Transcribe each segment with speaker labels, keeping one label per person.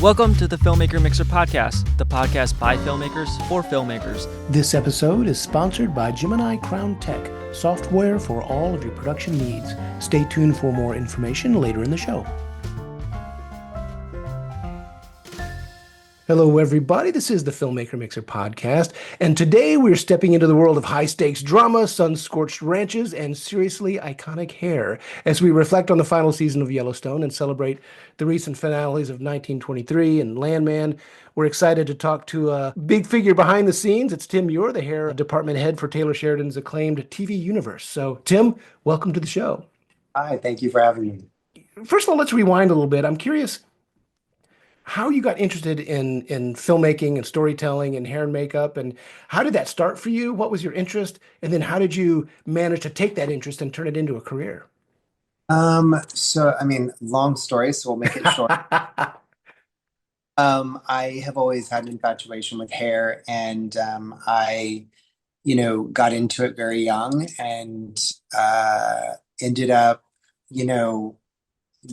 Speaker 1: Welcome to the Filmmaker Mixer Podcast, the podcast by filmmakers for filmmakers.
Speaker 2: This episode is sponsored by Gemini Crown Tech, software for all of your production needs. Stay tuned for more information later in the show. Hello, everybody. This is the Filmmaker Mixer Podcast, and today we're stepping into the world of high-stakes drama, sun-scorched ranches, and seriously iconic hair as we reflect on the final season of Yellowstone and celebrate the recent finales of 1923 and Landman. We're excited to talk to a big figure behind the scenes. It's Tim Muir, the hair department head for Taylor Sheridan's acclaimed TV universe. So, Tim, welcome to the show.
Speaker 3: Hi, thank you for having me.
Speaker 2: First of all, let's rewind a little bit. I'm curious how you got interested in filmmaking and storytelling and hair and makeup, and how did that start for you? What was your interest? And then how did you manage to take that interest and turn it into a career?
Speaker 3: Long story, so we'll make it short. I have always had an infatuation with hair, and I got into it very young and ended up,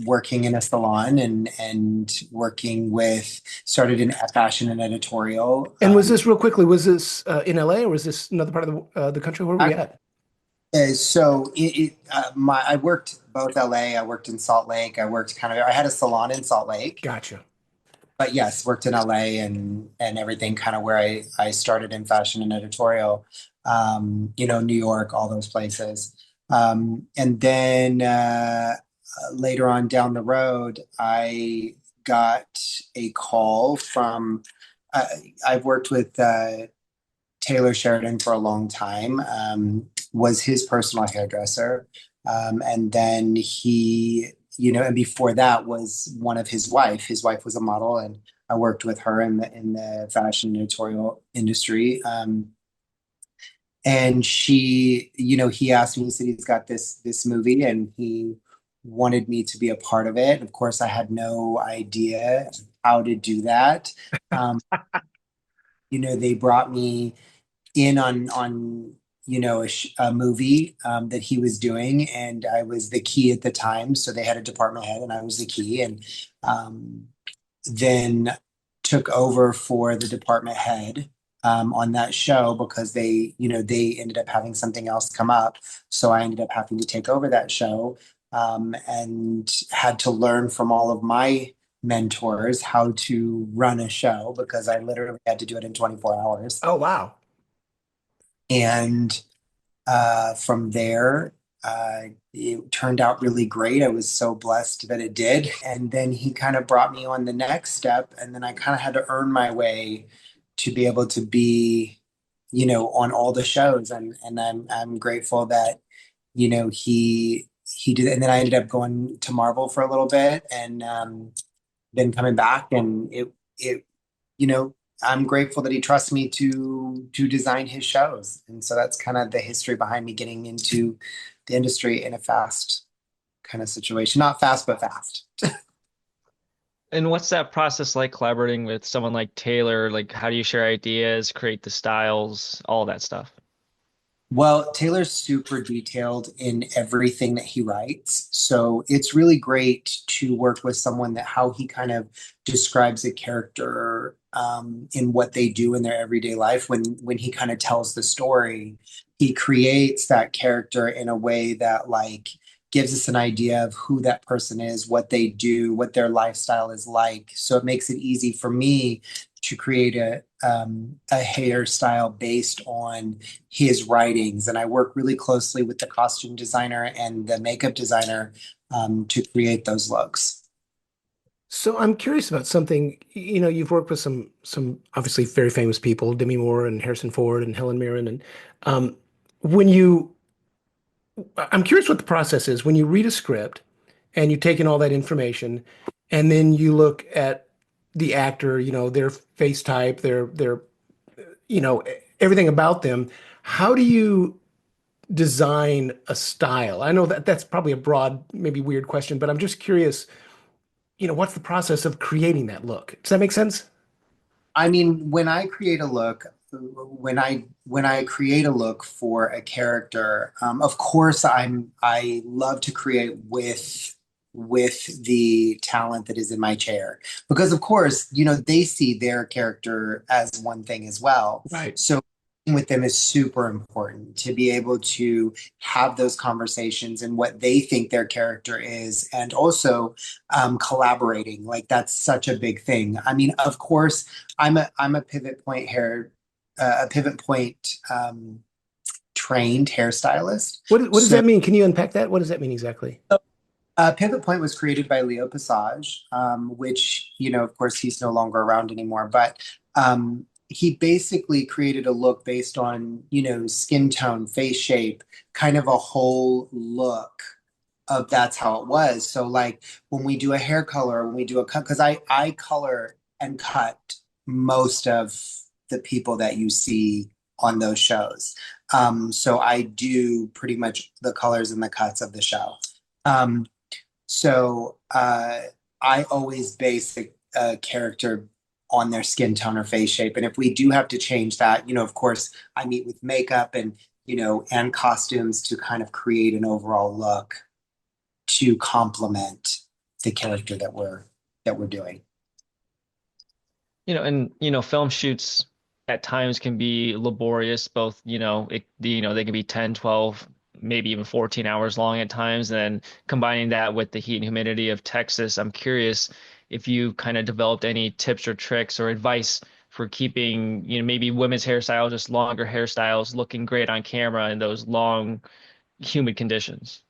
Speaker 3: working in a salon and started in fashion and editorial.
Speaker 2: And was this real quickly, was this in LA or was this another part of the country? Where were we at?
Speaker 3: I worked both LA, I worked in Salt Lake, I had a salon in Salt Lake.
Speaker 2: Gotcha.
Speaker 3: But yes, worked in LA and everything kind of where I started in fashion and editorial, New York, all those places. And then later on down the road, I got a call from, I've worked with Taylor Sheridan for a long time, was his personal hairdresser. And then he, and before that was one of his wife. His wife was a model, and I worked with her in the fashion editorial industry. And she, he asked me, he said he's got this movie and he wanted me to be a part of it. Of course, I had no idea how to do that. They brought me in on a movie that he was doing, and I was the key at the time. So they had a department head, and I was the key, and then took over for the department head on that show because they ended up having something else come up. So I ended up having to take over that show. And had to learn from all of my mentors how to run a show because I literally had to do it in 24 hours.
Speaker 2: Oh, wow.
Speaker 3: And from there, it turned out really great. I was so blessed that it did. And then he kind of brought me on the next step. And then I kind of had to earn my way to be able to be, on all the shows. And I'm grateful that, he did, and then I ended up going to Marvel for a little bit, and then coming back, and it I'm grateful that he trusts me to design his shows, and so that's kind of the history behind me getting into the industry in a fast kind of situation, not fast but fast.
Speaker 1: And what's that process like collaborating with someone like Taylor? Like, how do you share ideas, create the styles, all that stuff?
Speaker 3: Well, Taylor's super detailed in everything that he writes. So it's really great to work with someone that how he kind of describes a character in what they do in their everyday life. When he kind of tells the story, he creates that character in a way that gives us an idea of who that person is, what they do, what their lifestyle is like. So it makes it easy for me to create a hairstyle based on his writings. And I work really closely with the costume designer and the makeup designer to create those looks.
Speaker 2: So I'm curious about something. You've worked with some obviously very famous people, Demi Moore and Harrison Ford and Helen Mirren. And I'm curious what the process is when you read a script and you take in all that information, and then you look at the actor, their face type, their everything about them. How do you design a style? I know that that's probably a broad, maybe weird question, but I'm just curious, what's the process of creating that look? Does that make sense?
Speaker 3: I mean, when I create a look, for a character, of course I love to create with with the talent that is in my chair. Because of course, they see their character as one thing as well.
Speaker 2: Right.
Speaker 3: So with them is super important to be able to have those conversations and what they think their character is, and also collaborating. Like that's such a big thing. I mean, of course, I'm a pivot point hair, a pivot point trained hairstylist.
Speaker 2: What does
Speaker 3: So
Speaker 2: that mean? Can you unpack that? What does that mean exactly?
Speaker 3: Pivot Point was created by Leo Passage, which, of course, he's no longer around anymore. But he basically created a look based on, skin tone, face shape, kind of a whole look of that's how it was. So, like when we do a hair color, when we do a cut, because I color and cut most of the people that you see on those shows. So I do pretty much the colors and the cuts of the show. Um, so I always base a character on their skin tone or face shape. And if we do have to change that, of course, I meet with makeup and, and costumes to kind of create an overall look to complement the character that we're doing.
Speaker 1: Film shoots at times can be laborious, both, they can be 10, 12, maybe even 14 hours long at times. And then combining that with the heat and humidity of Texas, I'm curious if you kind of developed any tips or tricks or advice for keeping, maybe women's hairstyles, just longer hairstyles looking great on camera in those long, humid conditions.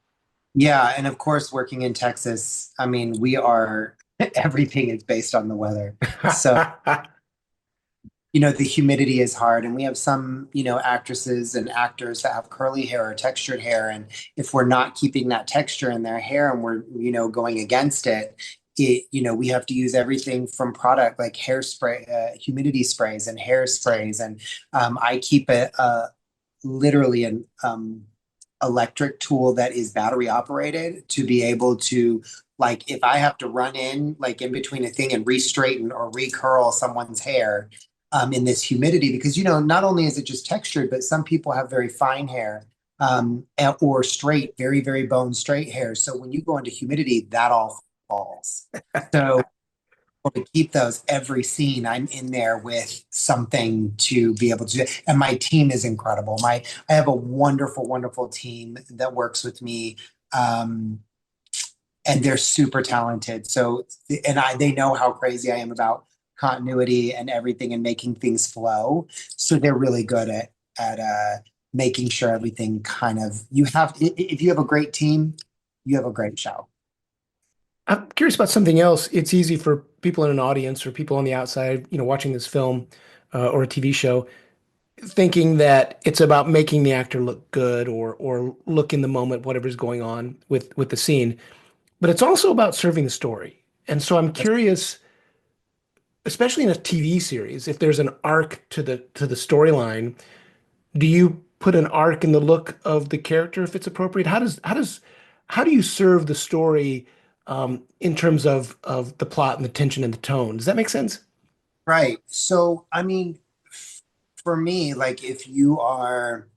Speaker 3: Yeah, and of course, working in Texas, I mean, we are everything is based on the weather. So the humidity is hard, and we have some, actresses and actors that have curly hair or textured hair. And if we're not keeping that texture in their hair and we're, going against it, we have to use everything from product like hairspray, humidity sprays and hairsprays. And I keep literally an electric tool that is battery operated to be able to, like, if I have to run in, like in between a thing and re-straighten or recurl someone's hair, in this humidity, because not only is it just textured, but some people have very fine hair, or straight, very very bone straight hair. So when you go into humidity, that all falls. So to keep those every scene, I'm in there with something to be able to do. And my team is incredible. I have a wonderful wonderful team that works with me. And they're super talented. So, and they know how crazy I am about continuity and everything and making things flow. So they're really good at making sure everything kind of, if you have a great team, you have a great show.
Speaker 2: I'm curious about something else. It's easy for people in an audience or people on the outside, watching this film or a TV show, thinking that it's about making the actor look good or look in the moment, whatever's going on with the scene. But it's also about serving the story. And so I'm curious, especially in a TV series, if there's an arc to the storyline, do you put an arc in the look of the character if it's appropriate? How do you serve the story in terms of the plot and the tension and the tone? Does that make sense?
Speaker 3: Right. So, I mean, for me, like if you are,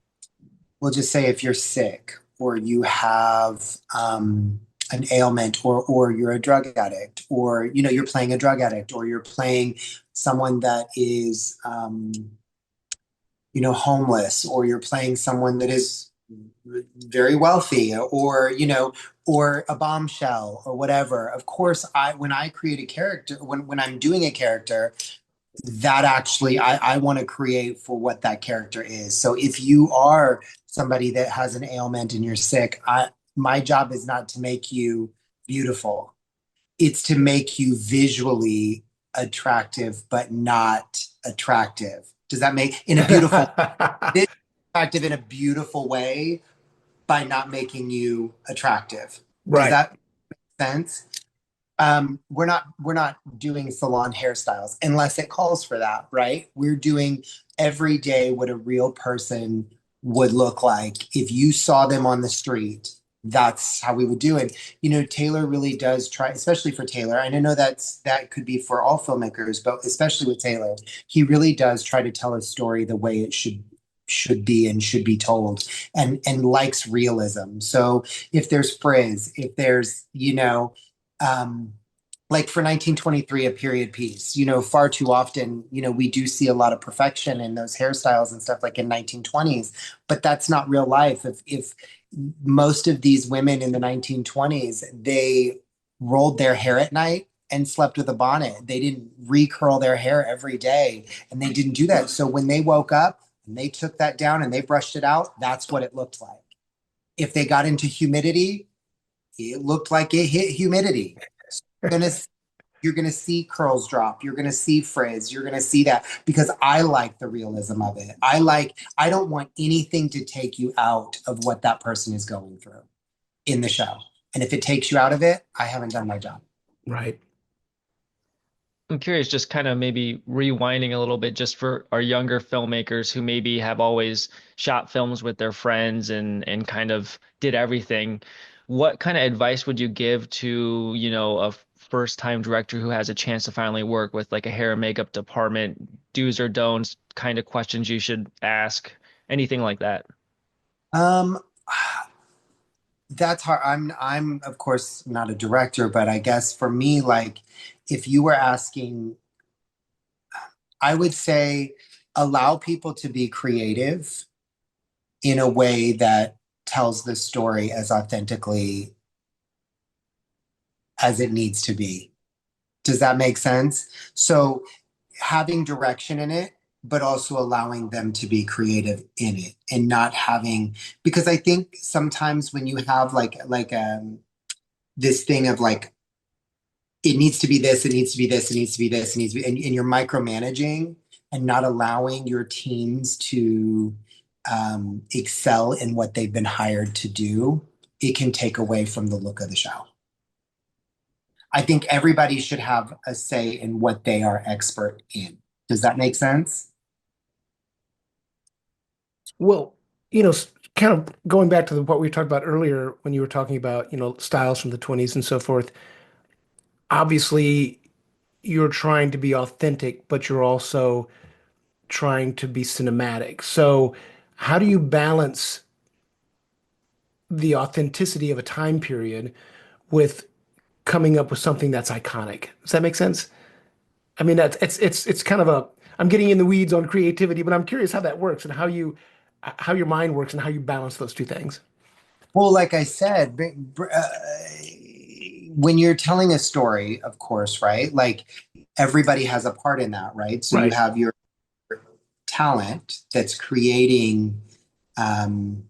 Speaker 3: we'll just say if you're sick or you have an ailment, or you're a drug addict, or you're playing a drug addict, or you're playing someone that is homeless, or you're playing someone that is very wealthy, or a bombshell or whatever. Of course, when I create a character, when I'm doing a character, that actually I want to create for what that character is. So if you are somebody that has an ailment and you're sick, my job is not to make you beautiful. It's to make you visually attractive, but not attractive. Does that make in a beautiful attractive in a beautiful way by not making you attractive? Does
Speaker 2: Right.
Speaker 3: that make sense? We're not doing salon hairstyles unless it calls for that, right? We're doing every day what a real person would look like if you saw them on the street. That's how we would do it. Taylor really does try, especially for Taylor. And I know that could be for all filmmakers, but especially with Taylor, he really does try to tell a story the way it should should be and should be told, and likes realism. So if there's frizz, if there's, um, like for 1923, a period piece, far too often, we do see a lot of perfection in those hairstyles and stuff like in 1920s, but that's not real life. If most of these women in the 1920s, they rolled their hair at night and slept with a bonnet. They didn't recurl their hair every day, and they didn't do that. So when they woke up and they took that down and they brushed it out, that's what it looked like. If they got into humidity, it looked like it hit humidity. So you're gonna see curls drop. You're gonna see frizz. You're gonna see that, because I like the realism of it. I don't want anything to take you out of what that person is going through in the show. And if it takes you out of it, I haven't done my job.
Speaker 2: Right.
Speaker 1: I'm curious, just kind of maybe rewinding a little bit, just for our younger filmmakers who maybe have always shot films with their friends and kind of did everything. What kind of advice would you give to, a first time director who has a chance to finally work with like a hair and makeup department, do's or don'ts, kind of questions you should ask, anything like that?
Speaker 3: Um, that's hard. I'm of course not a director, but I guess for me, like, if you were asking, I would say allow people to be creative in a way that tells the story as authentically as it needs to be. Does that make sense? So having direction in it, but also allowing them to be creative in it, and not having, because I think sometimes when you have this thing of like, it needs to be this, it needs to be this, it needs to be this, it needs to be, and you're micromanaging and not allowing your teams to excel in what they've been hired to do, it can take away from the look of the show. I think everybody should have a say in what they are expert in. Does that make sense?
Speaker 2: Well, kind of going back to what we talked about earlier when you were talking about, styles from the 20s and so forth. Obviously, you're trying to be authentic, but you're also trying to be cinematic. So, how do you balance the authenticity of a time period with coming up with something that's iconic? Does that make sense? I mean, that's it's kind of a I'm getting in the weeds on creativity, but I'm curious how that works and how your mind works and how you balance those two things.
Speaker 3: Well, like I said, when you're telling a story, of course, right? Like everybody has a part in that, right? So you
Speaker 2: Right.
Speaker 3: have your talent that's creating um,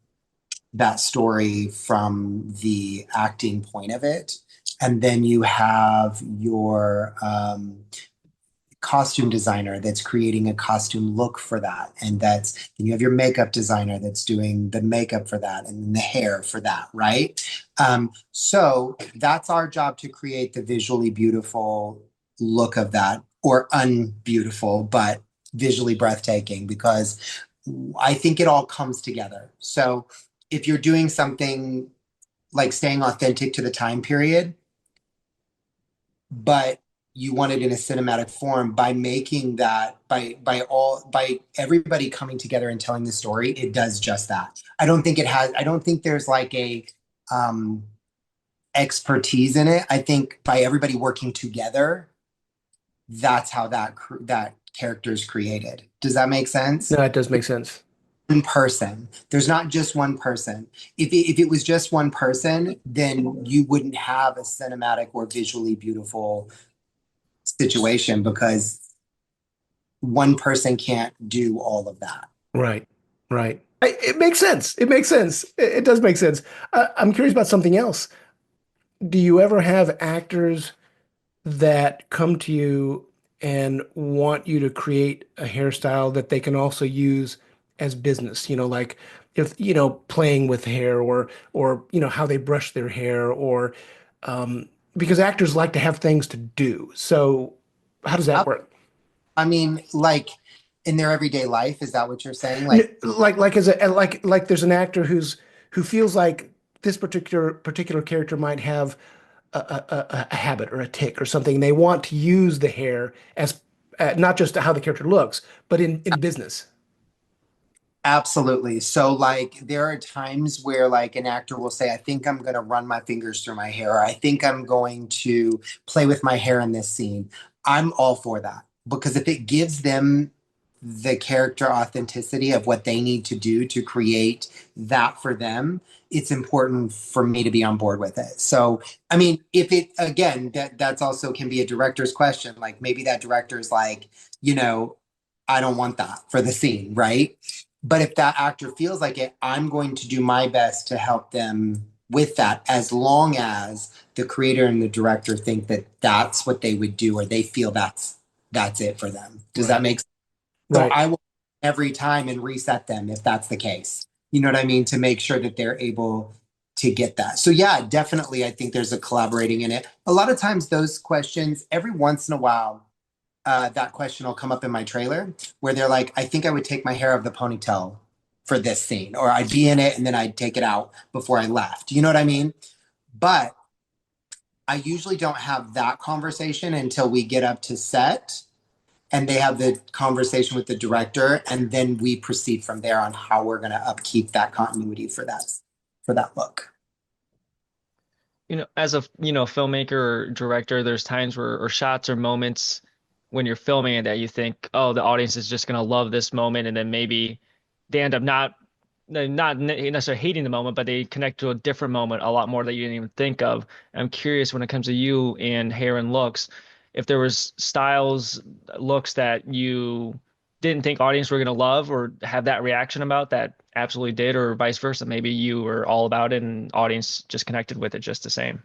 Speaker 3: that story from the acting point of it. And then you have your costume designer that's creating a costume look for that. And then you have your makeup designer that's doing the makeup for that and the hair for that, right? So that's our job, to create the visually beautiful look of that, or unbeautiful, but visually breathtaking, because I think it all comes together. So if you're doing something like staying authentic to the time period, but you want it in a cinematic form, by making that, by everybody coming together and telling the story, it does just that. I don't think there's like a um expertise in it. I think by everybody working together, that's how that character is created. Does that make
Speaker 2: No,
Speaker 3: sense?
Speaker 2: it does make sense.
Speaker 3: One person. There's not just one person. If it was just one person, then you wouldn't have a cinematic or visually beautiful situation, because one person can't do all of that.
Speaker 2: Right. Right. It makes sense. It makes sense. It does make sense. I'm curious about something else. Do you ever have actors that come to you and want you to create a hairstyle that they can also use as business? Like if, playing with hair or how they brush their hair or um, because actors like to have things to do. So how does that work?
Speaker 3: I mean, like in their everyday life, is that what you're saying? Like,
Speaker 2: Like as a like there's an actor who feels like this particular character might have a habit or a tick or something. They want to use the hair as not just how the character looks, but in business.
Speaker 3: Absolutely. So, like, there are times where, like, an actor will say, I think I'm going to run my fingers through my hair, or I think I'm going to play with my hair in this scene. I'm all for that because if it gives them the character authenticity of what they need to do to create that for them, it's important for me to be on board with it. So, I mean, if it, again, that's also can be a director's question. Like, maybe that director is like, you know, I don't want that for the scene, right? But if that actor feels like it, I'm going to do my best to help them with that, as long as the creator and the director think that that's what they would do, or they feel that's it for them. Does that
Speaker 2: Right.
Speaker 3: make sense? So
Speaker 2: Right.
Speaker 3: I will every time and reset them if that's the case. You know what I mean? To make sure that they're able to get that. So yeah, definitely I think there's a collaborating in it. A lot of times those questions, every once in a while, that question will come up in my trailer where they're like, I think I would take my hair out of the ponytail for this scene, or I'd be in it and then I'd take it out before I left. You know what I mean? But I usually don't have that conversation until we get up to set and they have the conversation with the director, and then we proceed from there on how we're going to upkeep that continuity for that look.
Speaker 1: As a, filmmaker or director, there's times where, or shots or moments when you're filming it that you think, oh, the audience is just gonna love this moment, and then maybe they end up not necessarily hating the moment, but they connect to a different moment a lot more that you didn't even think of. I'm curious when it comes to you and hair and looks, if there was styles, looks that you didn't think audience were gonna love or have that reaction about that absolutely did, or vice versa. Maybe you were all about it and audience just connected with it just the same.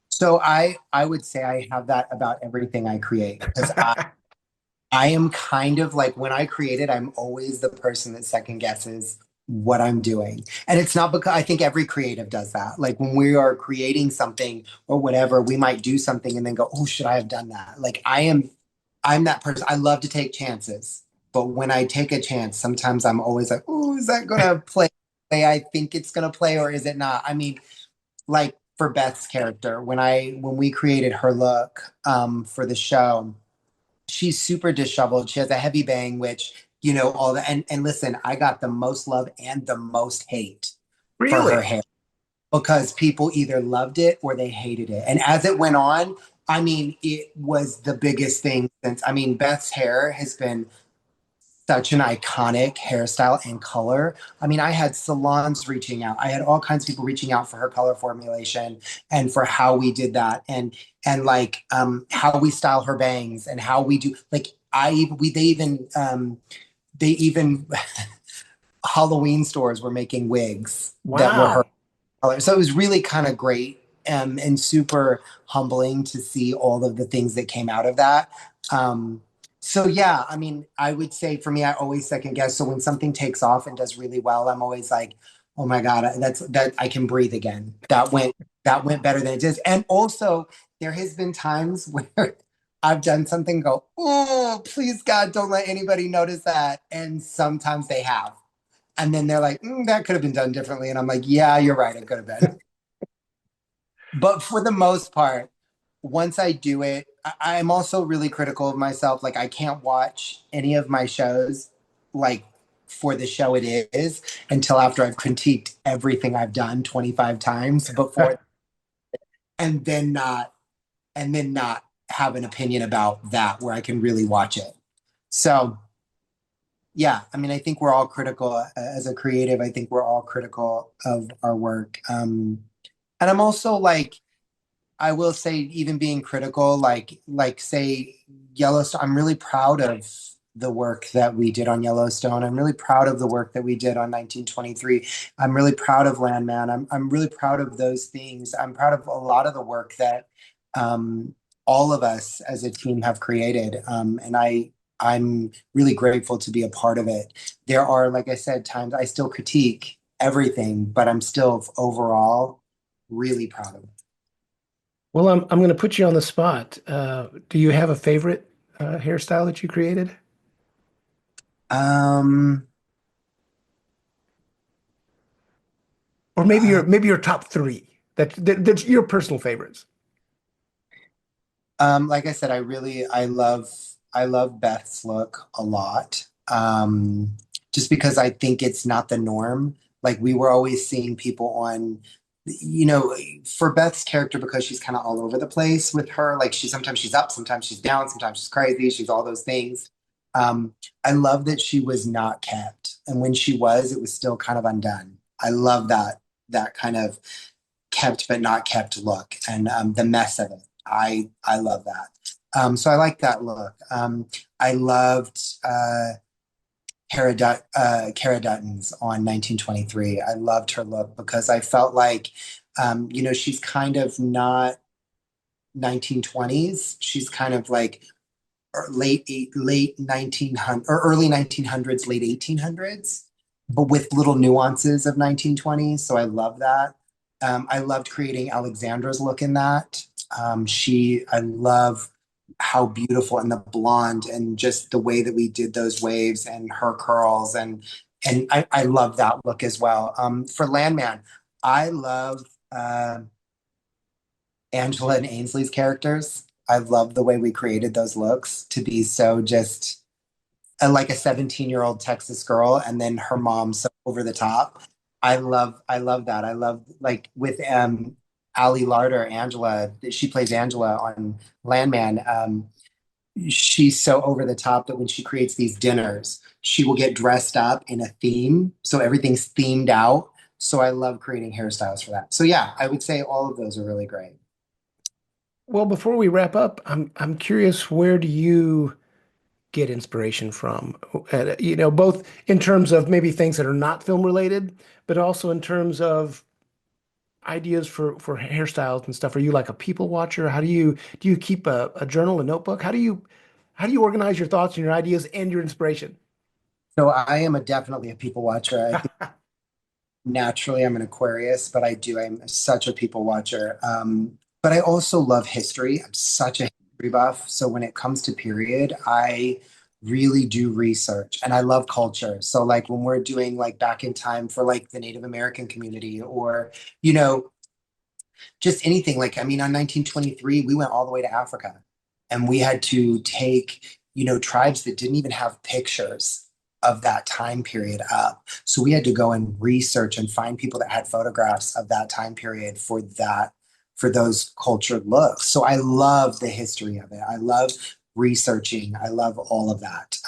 Speaker 3: So I would say I have that about everything I create because I am kind of like when I create it, I'm always the person that second guesses what I'm doing. And it's not because I think every creative does that. Like when we are creating something or whatever, we might do something and then go, oh, should I have done that? Like I'm that person. I love to take chances. But when I take a chance, sometimes I'm always like, oh, is that gonna play the way I think it's gonna play, or is it not? I mean, like for Beth's character, when we created her look for the show, she's super disheveled. She has a heavy bang, which, all that. And listen, I got the most love and the most hate for her
Speaker 2: Really?
Speaker 3: hair because people either loved it or they hated it. And as it went on, I mean, it was the biggest thing since, I mean, Beth's hair has been such an iconic hairstyle and color. I mean, I had salons reaching out. I had all kinds of people reaching out for her color formulation and for how we did that and like how we style her bangs and how we do like they even Halloween stores were making wigs that were her
Speaker 2: Wow.
Speaker 3: color. So it was really kind of great and super humbling to see all of the things that came out of that. Um, so yeah, I mean, I would say for me, I always second guess. So when something takes off and does really well, I'm always like, oh my God, that I can breathe again. That went better than it did. And also there has been times where I've done something, go, oh, please God, don't let anybody notice that. And sometimes they have. And then they're like, that could have been done differently. And I'm like, yeah, you're right. It could have been. But for the most part, once I do it, I'm also really critical of myself. Like, I can't watch any of my shows, like, for the show it is until after I've critiqued everything I've done 25 times before, and then not, and then not have an opinion about that where I can really watch it. So, yeah, I mean, I think we're all critical as a creative. I think we're all critical of our work. And I'm also like, I will say, even being critical, like say Yellowstone, I'm really proud of the work that we did on Yellowstone. I'm really proud of the work that we did on 1923. I'm really proud of Landman. I'm really proud of those things. I'm proud of a lot of the work that um, all of us as a team have created. And I'm really grateful to be a part of it. There are, like I said, times I still critique everything, but I'm still overall really proud of it.
Speaker 2: Well, I'm going to put you on the spot. Do you have a favorite hairstyle that you created?
Speaker 3: Um,
Speaker 2: Or maybe your top three that's your personal favorites.
Speaker 3: like I said, I love Beth's look a lot. just because I think it's not the norm. Like we were always seeing people on, for Beth's character, because she's kind of all over the place with her. Like sometimes she's up, sometimes she's down, sometimes she's crazy, she's all those things. I love that she was not kept. And when she was, it was still kind of undone. I love that kind of kept but not kept look, and the mess of it. I love that. So I like that look. I loved Cara Dutton's on 1923. I loved her look because I felt like, she's kind of not 1920s. She's kind of like late 1900 or early 1900s, late 1800s, but with little nuances of 1920s. So I love that. I loved creating Alexandra's look in that. I love how beautiful, and the blonde, and just the way that we did those waves and her curls, and I love that look as well. For Landman, I love Angela and Ainsley's characters. I love the way we created those looks to be so just like a 17-year-old Texas girl, and then her mom so over the top. I love that. I love, like, with Ali Larder, Angela, she plays Angela on Landman. She's so over the top that when she creates these dinners, she will get dressed up in a theme. So everything's themed out. So I love creating hairstyles for that. So yeah, I would say all of those are really great.
Speaker 2: Well, before we wrap up, I'm curious, where do you get inspiration from? Both in terms of maybe things that are not film related, but also in terms of ideas for hairstyles and stuff. Are you like a people watcher? How do you keep a journal, a notebook? How do you organize your thoughts and your ideas and your inspiration?
Speaker 3: So I am definitely a people watcher. I think naturally I'm an Aquarius, but I'm such a people watcher. But I also love history. I'm such a history buff. So when it comes to period, I really do research, and I love culture. So like when we're doing like back in time for like the Native American community, or, you know, just anything, like, I mean, on 1923, we went all the way to Africa, and we had to take, tribes that didn't even have pictures of that time period up. So we had to go and research and find people that had photographs of that time period for those cultured looks. So I love the history of it. I love researching. I love all of that.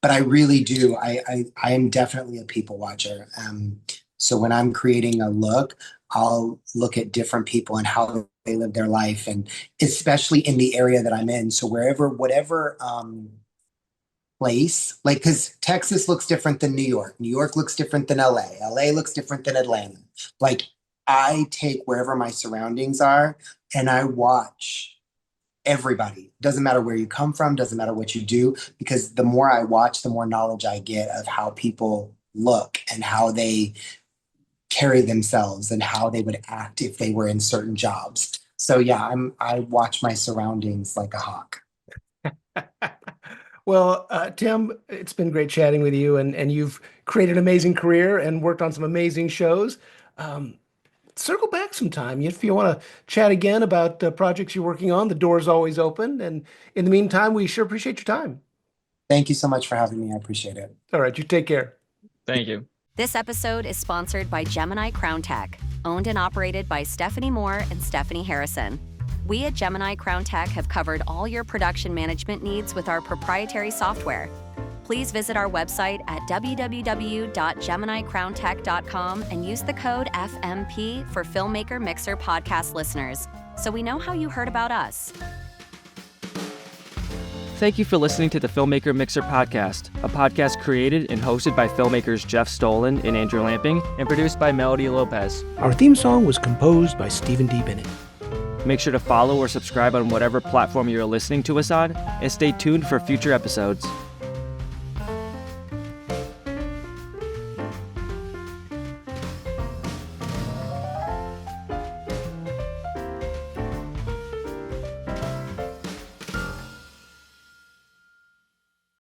Speaker 3: But I really do. I am definitely a people watcher. So when I'm creating a look, I'll look at different people and how they live their life, and especially in the area that I'm in. So whatever place, like, because Texas looks different than New York. New York looks different than LA. LA looks different than Atlanta. Like, I take wherever my surroundings are and I watch everybody. Doesn't matter where you come from, doesn't matter what you do, because the more I watch, the more knowledge I get of how people look and how they carry themselves and how they would act if they were in certain jobs. So yeah, I watch my surroundings like a hawk.
Speaker 2: Well, Tim, it's been great chatting with you, and you've created an amazing career and worked on some amazing shows. Circle back sometime if you want to chat again about projects you're working on. The door's always open. And in the meantime, we sure appreciate your time.
Speaker 3: Thank you so much for having me. I appreciate it.
Speaker 2: All right, you take care.
Speaker 1: Thank you.
Speaker 4: This episode is sponsored by Gemini Crown Tech, owned and operated by Stephanie Moore and Stephanie Harrison. We at Gemini Crown Tech have covered all your production management needs with our proprietary software. Please visit our website at www.geminicrowntech.com and use the code FMP for Filmmaker Mixer podcast listeners, so we know how you heard about us.
Speaker 5: Thank you for listening to the Filmmaker Mixer podcast, a podcast created and hosted by filmmakers Jeff Stolen and Andrew Lamping, and produced by Melody Lopez.
Speaker 2: Our theme song was composed by Stephen D. Bennett.
Speaker 5: Make sure to follow or subscribe on whatever platform you're listening to us on, and stay tuned for future episodes.